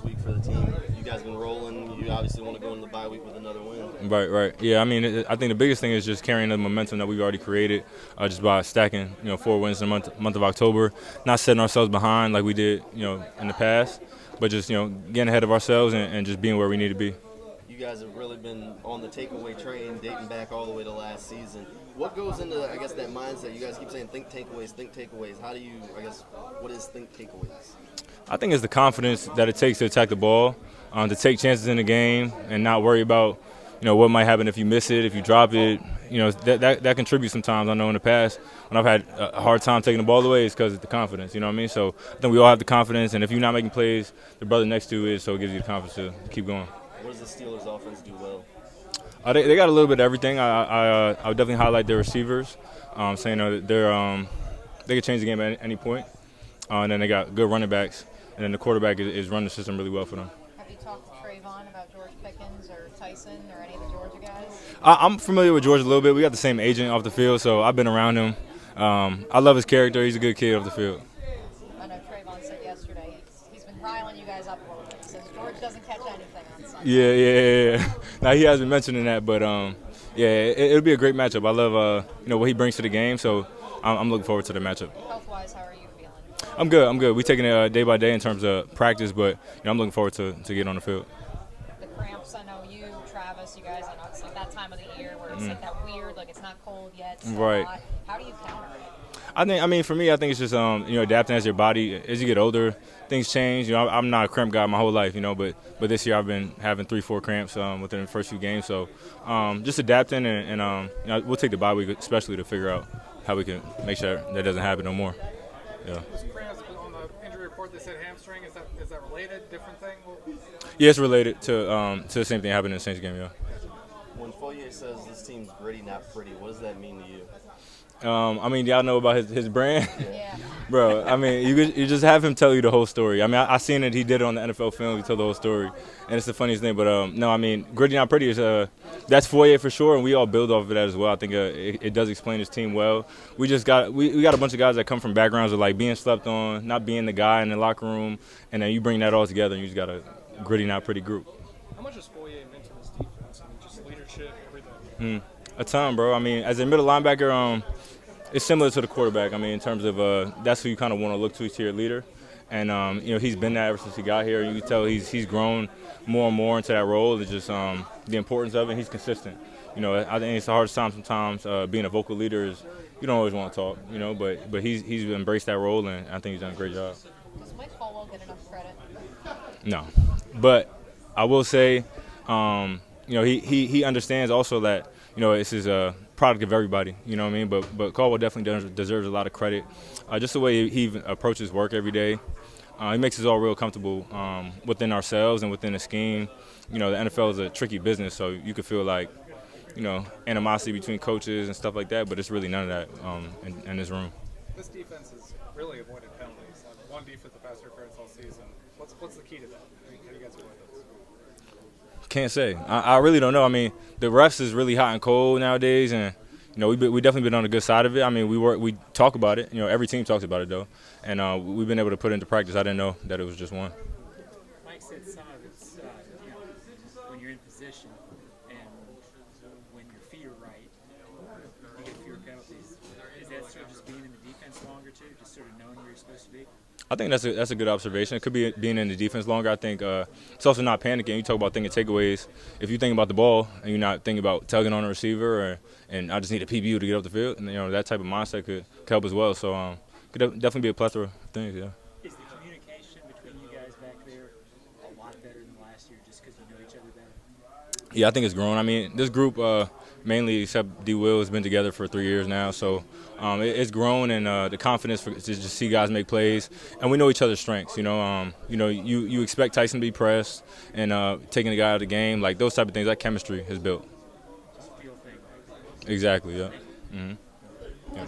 Week for the team. You guys been rolling. You obviously want to go into the bye week with another win. Right. Yeah, I mean, I think the biggest thing is just carrying the momentum that we've already created, just by stacking, 4 wins in the month of October, not setting ourselves behind like we did, in the past, but just, getting ahead of ourselves and just being where we need to be. You guys have really been on the takeaway train, dating back all the way to last season. What goes into, I guess, that mindset? You guys keep saying think takeaways, think takeaways. How do you, I guess, what is think takeaways? I think it's the confidence that it takes to attack the ball, to take chances in the game, and not worry about, what might happen if you miss it, if you drop it. That contributes sometimes. I know in the past when I've had a hard time taking the ball away, it's because of the confidence. You know what I mean? So I think we all have the confidence, and if you're not making plays, the brother next to you is, so it gives you the confidence to keep going. What does the Steelers offense do well? They got a little bit of everything. I would definitely highlight their receivers, saying that they could change the game at any point. And then they got good running backs, and then the quarterback is running the system really well for them. Have you talked to Trayvon about George Pickens or Tyson or any of the Georgia guys? I'm familiar with George a little bit. We got the same agent off the field, so I've been around him. I love his character. He's a good kid off the field. I know Trayvon said yesterday he's been riling you guys up a little bit. He says George doesn't catch anything on Sunday. Yeah. Now he has been mentioning that, but it'll be a great matchup. I love what he brings to the game, so I'm looking forward to the matchup. Health-wise, how are you feeling? I'm good. We're taking it day by day in terms of practice, but I'm looking forward to getting on the field. The cramps, I know you, Travis, you guys, I know it's like that time of the year where it's like that weird, like it's not cold yet, it's still Right. hot. How do you counter it? For me, I think it's just adapting as your body as you get older. Things change. I'm not a cramp guy my whole life, but this year I've been having 3-4 cramps within the first few games. So just adapting and we'll take the bye week especially to figure out how we can make sure that doesn't happen no more. Yeah. Those cramps, but on the injury report they said hamstring. Is that related? Different thing? Yeah, it's related to the same thing happened in the Saints game. Yeah. When Foyer says this team's gritty, not pretty, what does that mean to you? Y'all know about his brand. Yeah. Bro, you just have him tell you the whole story. I seen it. He did it on the NFL film. He told the whole story, and it's the funniest thing. But gritty not pretty is that's Foyer for sure, and we all build off of that as well. I think it does explain his team well. We got a bunch of guys that come from backgrounds of like being slept on, not being the guy in the locker room, and then you bring that all together, and you just got a gritty not pretty group. How much has Foyer meant to this defense? Just leadership, everything. A ton, bro. As a middle linebacker, it's similar to the quarterback. In terms of that's who you kind of want to look to as your leader, and he's been that ever since he got here. You can tell he's grown more and more into that role. It's just the importance of it. He's consistent. I think it's the hardest time sometimes being a vocal leader is you don't always want to talk. But he's embraced that role, and I think he's done a great job. Does Mike Polo get enough credit? No, but I will say, he understands also that this is a product of everybody. You know what I mean? But Caldwell definitely deserves a lot of credit. Just the way he even approaches work every day. He makes us all real comfortable within ourselves and within the scheme. The NFL is a tricky business, so you could feel like, animosity between coaches and stuff like that. But it's really none of that in this room. This defense has really avoided penalties. One defense the past interference all season. What's the key to that? How do you guys avoid those? Can't say. I really don't know. The refs is really hot and cold nowadays, and we definitely been on the good side of it. We talk about it. Every team talks about it though, and we've been able to put it into practice. I didn't know that it was just one. Mike said some of it's when you're in position and when your feet are right, you get fewer penalties. Is that sort of just being in the defense longer too, just sort of knowing where you're supposed to be? I think that's a good observation. It could be being in the defense longer. I think it's also not panicking. You talk about thinking takeaways. If you think about the ball and you're not thinking about tugging on a receiver and I just need a PBU to get up the field, and that type of mindset could help as well. So could definitely be a plethora of things. Yeah. Is the communication between you guys back there a lot better than last year, just because you know each other better? Yeah, I think it's grown. This group, mainly except D. Will, has been together for 3 years now. So it's grown, and the confidence to just see guys make plays. And we know each other's strengths. You expect Tyson to be pressed and taking the guy out of the game. Like those type of things, that chemistry has built. Just a feel thing. Exactly, yeah. Mm-hmm.